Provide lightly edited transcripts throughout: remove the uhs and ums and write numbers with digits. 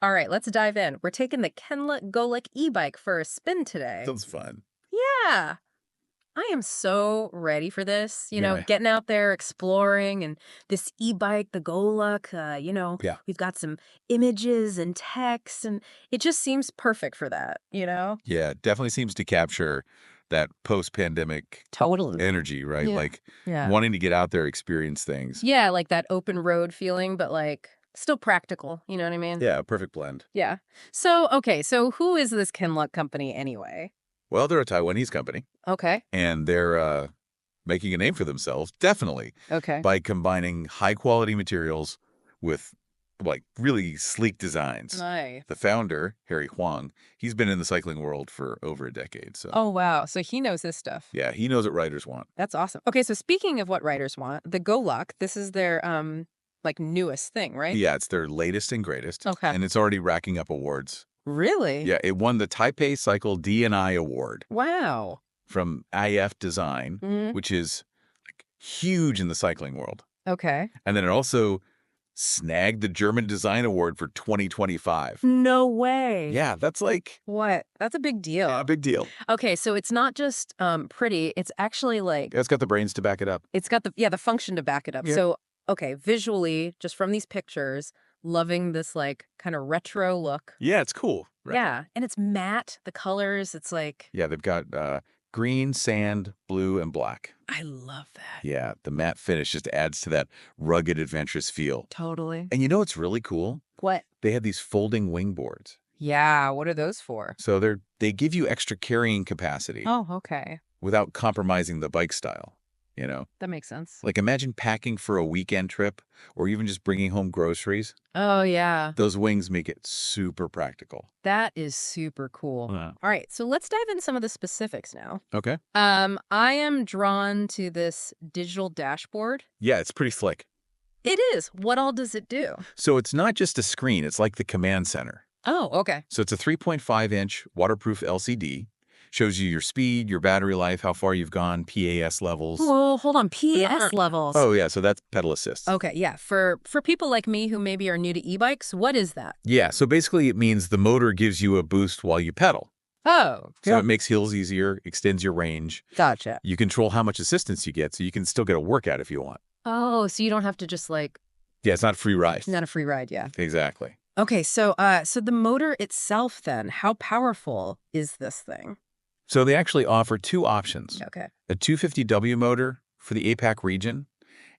All right, let's dive in. We're taking the Kenluck Golek e-bike for a spin today. Sounds fun. Yeah, I am so ready for this. Yeah. Getting out there, exploring, and this e-bike, the Golek, Yeah. we've got some images and text, and it just seems perfect for that. Yeah. Definitely seems to capture that post-pandemic Totally. energy, right? Yeah. Like Yeah. wanting to get out there, experience things. Yeah, like that open road feeling, but like still practical. You know what I mean? Yeah, perfect blend. Yeah. So, okay, so who is this Kenluck company anyway? Well, they're a Taiwanese company, Okay. and they're making a name for themselves, definitely, Okay. by combining high-quality materials with, like, really sleek designs. Nice. The founder, Harry Huang, he's been in the cycling world for over a decade, so Oh, wow. So he knows his stuff. yeah, he knows what riders want. That's awesome. Okay, so speaking of what writers want, the Golok, this is their like newest thing, right? Yeah, it's their latest and greatest, Okay. and it's already racking up awards. Really? Yeah, it won the Taipei Cycle D&I Award Wow. from IF Design, Mhm. which is like huge in the cycling world. Okay. And then it also snagged the German Design Award for 2025. No way. Yeah, that's like What? That's a big deal. a big deal. Okay, so it's not just pretty, it's actually like It's got the brains to back it up. it's got the function to back it up. Yeah. So, okay, visually, just from these pictures, loving this like kind of retro look. Yeah, it's cool. Right. Yeah, and it's matte, the colors, it's like Yeah, they've got green, sand, blue, and black. I love that. Yeah, the matte finish just adds to that rugged, adventurous feel. Totally. And you know what's really cool? What? They have these folding wing boards. Yeah, what are those for? So they give you extra carrying capacity Oh, okay. without compromising the bike style, you know? That makes sense. Like imagine packing for a weekend trip or even just bringing home groceries. Oh, yeah. Those wings make it super practical. That is super cool. Yeah. All right, so let's dive into some of the specifics now. Okay. I am drawn to this digital dashboard. Yeah, it's pretty slick. It is. What all does it do? So it's not just a screen, it's like the command center. Oh, okay. So it's a 3.5-inch waterproof LCD. Shows you your speed, your battery life, how far you've gone, PAS levels. Whoa, hold on. PAS levels. Oh, yeah, so that's pedal assist. Okay, yeah. For people like me who maybe are new to e-bikes, what is that? Yeah, so basically it means the motor gives you a boost while you pedal. Oh, So it makes hills easier, extends your range. gotcha. You control how much assistance you get, so you can still get a workout if you want. Oh, so you don't have to just like, Yeah, it's not free ride. not a free ride, yeah. Exactly. Okay, so so the motor itself then, how powerful is this thing? So they actually offer two options. Okay. A 250W motor for the APAC region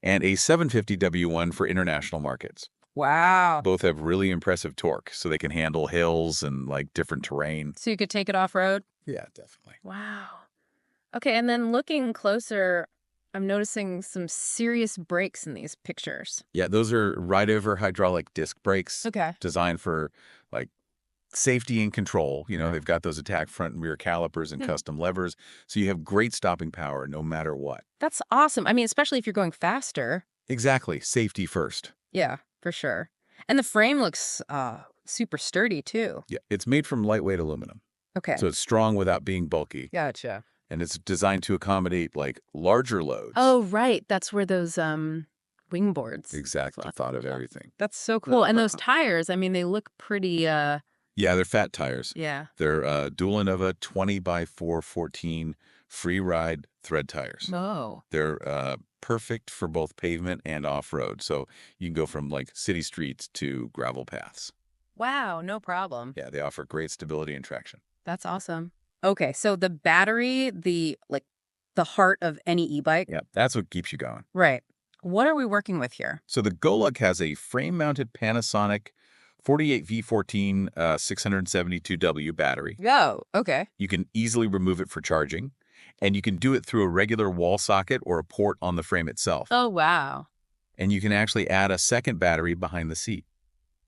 and a 750W one for international markets. Wow. Both have really impressive torque, so they can handle hills and like different terrain. So you could take it off-road? Yeah, definitely. Wow. Okay, and then looking closer, I'm noticing some serious brakes in these pictures. Yeah, those are ride-over hydraulic disc brakes Okay. designed for like safety and control. You know, they've got those attack front and rear calipers and custom levers, so you have great stopping power no matter what. That's awesome. I mean, especially if you're going faster. Exactly. Safety first. Yeah, for sure. And the frame looks super sturdy too. Yeah, it's made from lightweight aluminum, Okay. so it's strong without being bulky, Gotcha. and it's designed to accommodate like larger loads. Oh, right. That's where those wing boards. Exactly. That's Thought of yeah. everything. That's so cool. And those tires, I mean, they look pretty Yeah, they're fat tires. yeah. They're Dual Innova 20x414 free ride thread tires. Oh. They're perfect for both pavement and off-road. So you can go from like city streets to gravel paths. Wow, no problem. Yeah, they offer great stability and traction. That's awesome. Okay, so the battery, the heart of any e-bike. Yeah, that's what keeps you going. Right. What are we working with here? So the Golug has a frame-mounted Panasonic 48V14 672W battery. Oh, okay. You can easily remove it for charging, and you can do it through a regular wall socket or a port on the frame itself. Oh, wow. And you can actually add a second battery behind the seat.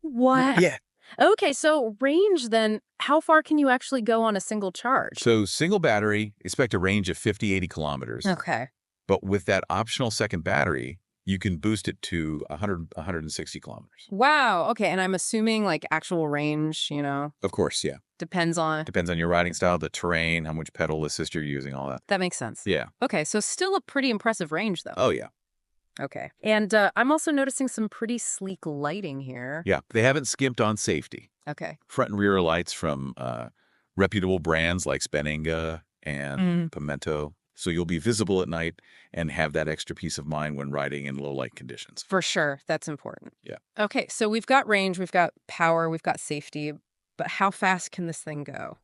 What? Yeah. Okay, so range then, how far can you actually go on a single charge? So single battery, expect a range of 50, 80 kilometers. Okay. But with that optional second battery, you can boost it to 160 kilometers. Wow. Okay, and I'm assuming like actual range, Of course, yeah. depends on. Depends on your riding style, the terrain, how much pedal assist you're using, all that. That makes sense. Yeah. Okay, so still a pretty impressive range though. Oh, yeah. Okay. And I'm also noticing some pretty sleek lighting here. Yeah. They haven't skimped on safety. Okay. Front and rear lights from reputable brands like Spanninga and Mm. Pimento. So you'll be visible at night and have that extra peace of mind when riding in low light conditions. For sure. That's important. Yeah. Okay. So we've got range, we've got power, we've got safety, but how fast can this thing go?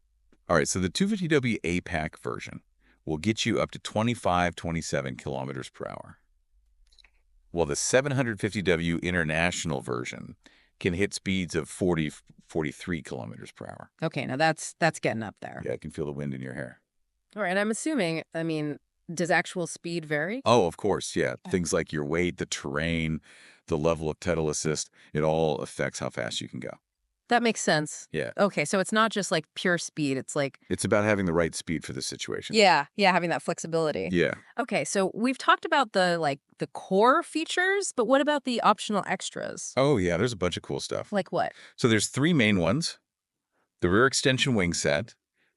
All right, so the 250W APAC version will get you up to 25, 27 kilometers per hour. Well, the 750W International version can hit speeds of 40, 43 kilometers per hour. Okay. Now that's getting up there. Yeah, I can feel the wind in your hair. All right. I'm assuming, I mean, does actual speed vary? Oh, of course, yeah. Things like your weight, the terrain, the level of pedal assist, it all affects how fast you can go. That makes sense. Yeah. Okay, so it's not just like pure speed. It's like, It's about having the right speed for the situation. yeah, having that flexibility. Yeah. Okay, so we've talked about the core features, but what about the optional extras? Oh, yeah, there's a bunch of cool stuff. Like what? So there's three main ones: the rear extension wing set,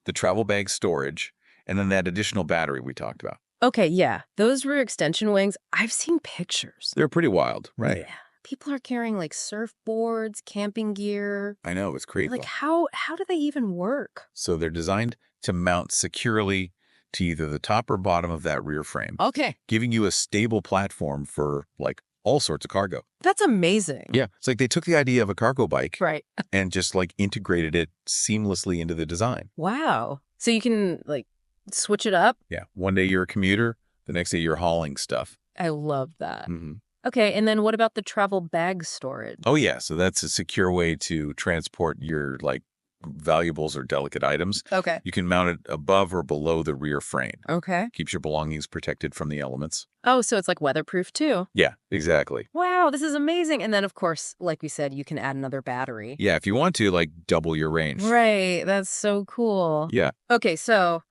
the travel bag storage, and then that additional battery we talked about. Okay, yeah, those rear extension wings, I've seen pictures. They're pretty wild, right? Yeah. People are carrying like surfboards, camping gear. I know, it's crazy. Like how do they even work? So they're designed to mount securely to either the top or bottom of that rear frame, Okay. giving you a stable platform for like all sorts of cargo. That's amazing. Yeah, it's like they took the idea of a cargo bike Right. and just like integrated it seamlessly into the design. Wow. So you can like switch it up? Yeah, one day you're a commuter, the next day you're hauling stuff. I love that. hmm Okay, and then what about the travel bag storage? Oh yeah, so that's a secure way to transport your like valuables or delicate items. Okay. You can mount it above or below the rear frame. Okay. Keeps your belongings protected from the elements. Oh, so it's like weatherproof too. Yeah, exactly. Wow, this is amazing. And then, of course, like we said, you can add another battery. Yeah, if you want to, like double your range. Right. That's so cool. Yeah, Okay, so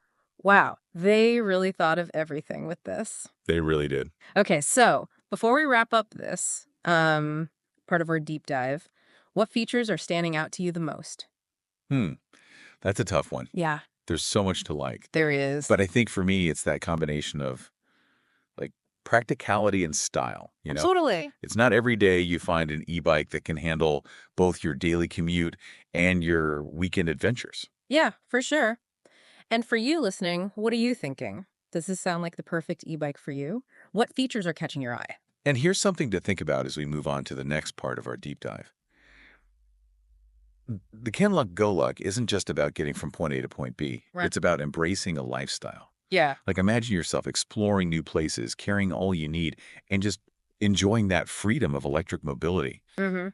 wow, they really thought of everything with this. they really did. Okay, so before we wrap up this part of our deep dive, what features are standing out to you the most? Hmm, that's a tough one. Yeah, There's so much to like. there is. But I think for me, it's that combination of like practicality and style, you know? Totally. It's not every day you find an e-bike that can handle both your daily commute and your weekend adventures. Yeah, for sure. And for you listening, what are you thinking? Does this sound like the perfect e-bike for you? What features are catching your eye? And here's something to think about as we move on to the next part of our deep dive. The Kenluck Go Luck isn't just about getting from point A to point B. Right. It's about embracing a lifestyle. Yeah. Like imagine yourself exploring new places, carrying all you need, and just enjoying that freedom of electric mobility. Mm-hmm.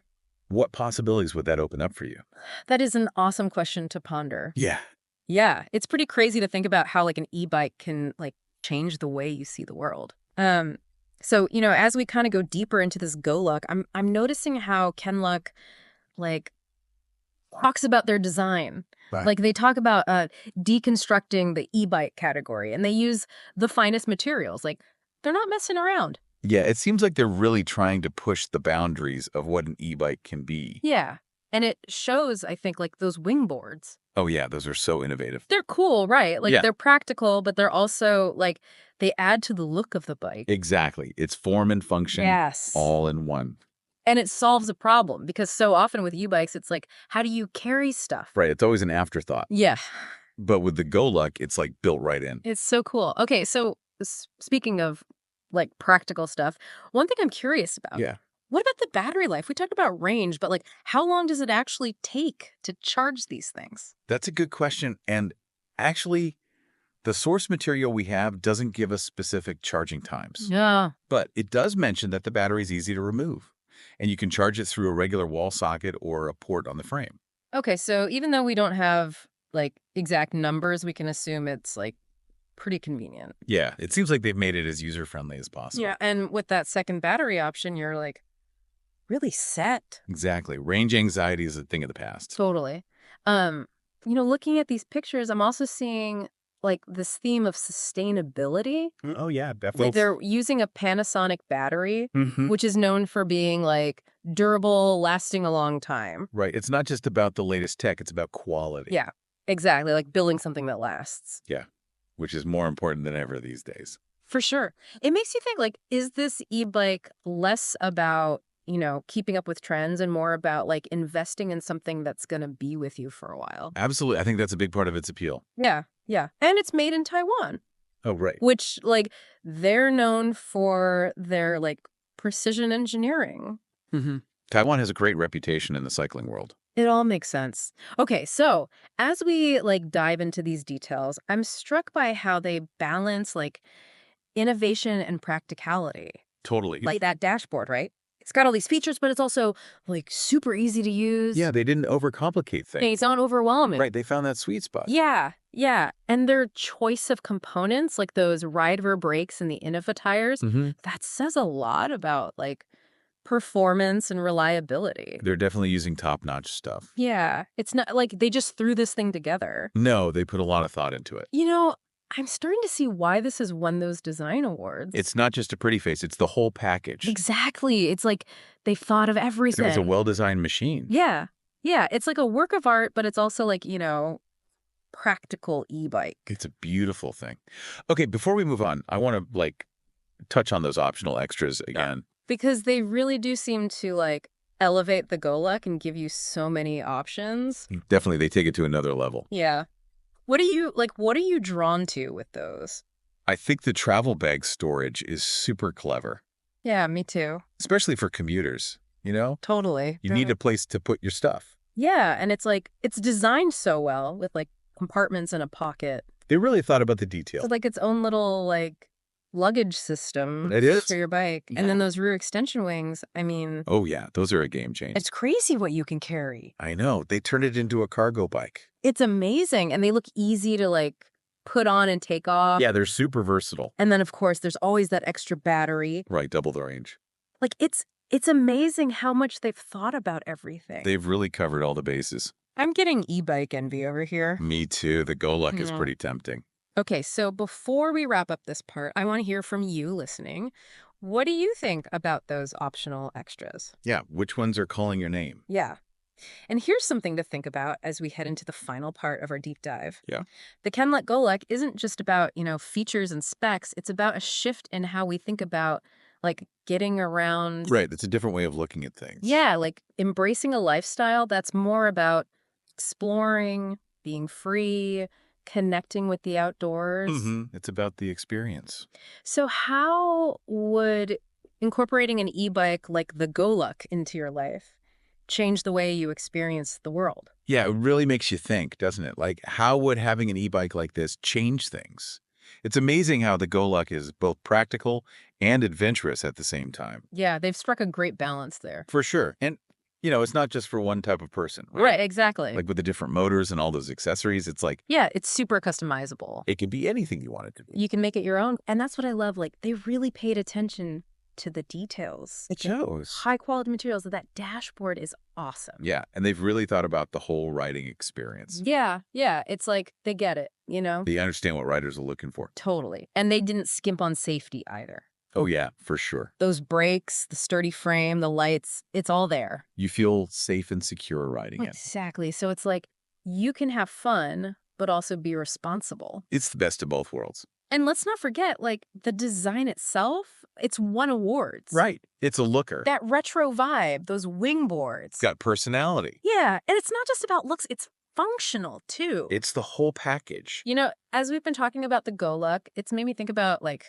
What possibilities would that open up for you? That is an awesome question to ponder. Yeah. Yeah, it's pretty crazy to think about how like an e-bike can like change the way you see the world. So, as we kind of go deeper into this Go Luck, I'm noticing how Kenluck like talks about their design. Right. Like they talk about deconstructing the e-bike category and they use the finest materials. Like they're not messing around. Yeah, it seems like they're really trying to push the boundaries of what an e-bike can be. Yeah. And it shows, I think, like those wing boards. Oh yeah, those are so innovative. They're cool, right? Like Yeah. they're practical, but they're also like they add to the look of the bike. Exactly. It's form and function Yes. all in one. And it solves a problem because so often with e-bikes, it's like, how do you carry stuff? Right, it's always an afterthought. Yeah, But with the Go Luck, it's like built right in. it's so cool. Okay, so speaking of like practical stuff, one thing I'm curious about. Yeah. What about the battery life? We talked about range, but like how long does it actually take to charge these things? That's a good question. And actually, the source material we have doesn't give us specific charging times. Yeah. But it does mention that the battery is easy to remove. And you can charge it through a regular wall socket or a port on the frame. Okay, so even though we don't have like exact numbers, we can assume it's like pretty convenient. Yeah, it seems like they've made it as user-friendly as possible. Yeah, and with that second battery option, you're like really set. Exactly. Range anxiety is a thing of the past. Totally. Looking at these pictures, I'm also seeing like this theme of sustainability. Oh, yeah, Like definitely. they're using a Panasonic battery, Mhm. which is known for being like durable, lasting a long time. Right. It's not just about the latest tech, it's about quality. Yeah, exactly. Like building something that lasts. Yeah. Which is more important than ever these days. For sure. It makes you think like, is this e-bike less about keeping up with trends and more about like investing in something that's going to be with you for a while. Absolutely. I think that's a big part of its appeal. Yeah, yeah. And it's made in Taiwan, Oh, right. which like they're known for their like precision engineering. Hmm. Taiwan has a great reputation in the cycling world. It all makes sense. Okay, so as we like dive into these details, I'm struck by how they balance like innovation and practicality. Totally. Like that dashboard, right? It's got all these features, but it's also like super easy to use. Yeah, they didn't overcomplicate things. It's not overwhelming. Right, they found that sweet spot. Yeah, yeah. And their choice of components, like those ride-ver brakes and the Innofa tires, that says a lot about like performance and reliability. They're definitely using top-notch stuff. Yeah, it's not like they just threw this thing together. No, they put a lot of thought into it. I'm starting to see why this has won those design awards. It's not just a pretty face, it's the whole package. Exactly. It's like they've thought of everything. It was a well-designed machine. Yeah. Yeah. It's like a work of art, but it's also like, practical e-bike. It's a beautiful thing. Okay, before we move on, I want to like touch on those optional extras again. Because they really do seem to like elevate the Goluk and give you so many options. Definitely, they take it to another level. Yeah. What are you drawn to with those? I think the travel bag storage is super clever, Yeah, me too. especially for commuters, Totally. You need a place to put your stuff. Yeah, and it's like it's designed so well with like compartments and a pocket. They really thought about the detail. It's like its own little like luggage system It is. for your bike. Yeah. And then those rear extension wings, I mean, Oh, yeah, those are a game changer. it's crazy what you can carry. I know. They turned it into a cargo bike. It's amazing. And they look easy to like put on and take off. Yeah, they're super versatile. And then, of course, there's always that extra battery. Right, double the range. Like, it's amazing how much they've thought about everything. They've really covered all the bases. I'm getting e-bike envy over here. Me too. The Goluk is Yeah. pretty tempting. Okay, so before we wrap up this part, I want to hear from you listening. What do you think about those optional extras? Yeah, which ones are calling your name? Yeah. And here's something to think about as we head into the final part of our deep dive. Yeah. The Kenluck Goluk isn't just about, features and specs. It's about a shift in how we think about, like, getting around. Right, it's a different way of looking at things. Yeah, like embracing a lifestyle that's more about exploring, being free, connecting with the outdoors. It's about the experience. So how would incorporating an e-bike like the Goluk into your life change the way you experience the world? Yeah, it really makes you think, doesn't it? Like, how would having an e-bike like this change things? It's amazing how the Goluk is both practical and adventurous at the same time. Yeah, they've struck a great balance there. For sure. And, it's not just for one type of person. Right, exactly. Like with the different motors and all those accessories, it's like, Yeah, it's super customizable. it could be anything you want it to be. You can make it your own. And that's what I love. Like, they really paid attention to the details. It shows. High quality materials. That dashboard is awesome. Yeah, and they've really thought about the whole riding experience. Yeah. It's like they get it, They understand what riders are looking for. Totally. And they didn't skimp on safety either. Oh, yeah, for sure. Those brakes, the sturdy frame, the lights, it's all there. You feel safe and secure riding it. Exactly. So it's like you can have fun, but also be responsible. It's the best of both worlds. And let's not forget, like, the design itself, it's won awards. Right. It's a looker. That retro vibe, those wing boards. It's got personality. Yeah. And it's not just about looks, it's functional too. It's the whole package. As we've been talking about the Goluk, it's made me think about, like,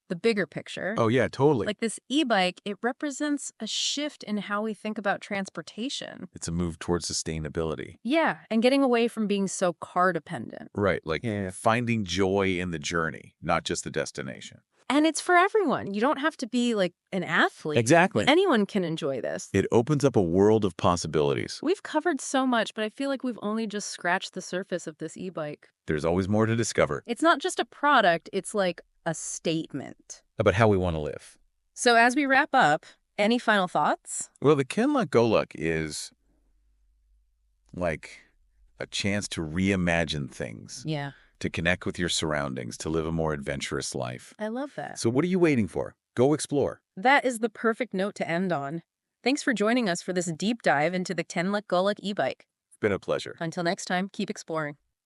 the bigger picture. Oh, yeah, totally. Like this e-bike, it represents a shift in how we think about transportation. It's a move towards sustainability. Yeah, and getting away from being so car dependent. Right, like finding joy in the journey, not just the destination. And it's for everyone. You don't have to be like an athlete. Exactly. Anyone can enjoy this. It opens up a world of possibilities. We've covered so much, but I feel like we've only just scratched the surface of this e-bike. There's always more to discover. It's not just a product, it's like a statement About how we want to live. So as we wrap up, any final thoughts? Well, the Kenluck Goluk is like a chance to reimagine things. Yeah. To connect with your surroundings, to live a more adventurous life. I love that. So what are you waiting for? Go explore. That is the perfect note to end on. Thanks for joining us for this deep dive into the Kenluck Goluk e-bike. It's been a pleasure. Until next time, keep exploring.